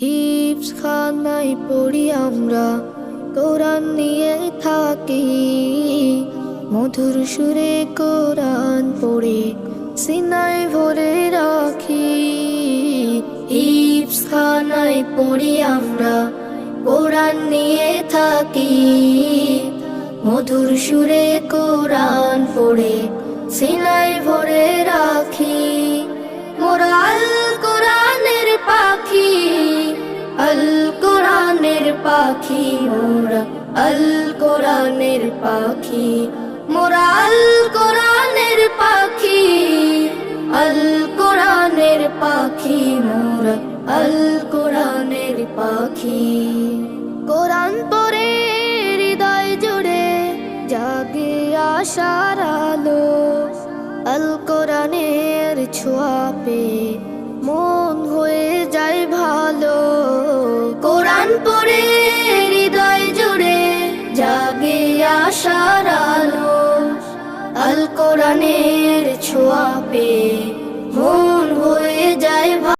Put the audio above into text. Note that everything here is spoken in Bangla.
হিফজখানায় পড়ি আমরা, কোরআন নিয়ে থাকি। মধুর সুরে কোরআন পড়ে সিনায় ভরে রাখি। হিফজখানায় পড়ি আমরা, কোরআন নিয়ে থাকি। মধুর সুরে কোরআন পড়ে সিনায় ভরে রাখি। মোরা আল কোরআনের পাখি, আল কোরআনের পাখি মোরা, আল কোরআনের পাখি মোরা, আল কোরআনের পাখি, আল কোরআনের পাখি মোরা, আল কোরআনের পাখি। কোরআন পড়ে হৃদয় জুড়ে জাগে আশার আলো, আল কোরআনের ছোঁয়া পেয়ে মন হয়ে যায় ভালো। কোরআন পড়ে হৃদয় জুড়ে জাগে আশার আলো, আল কোরআনের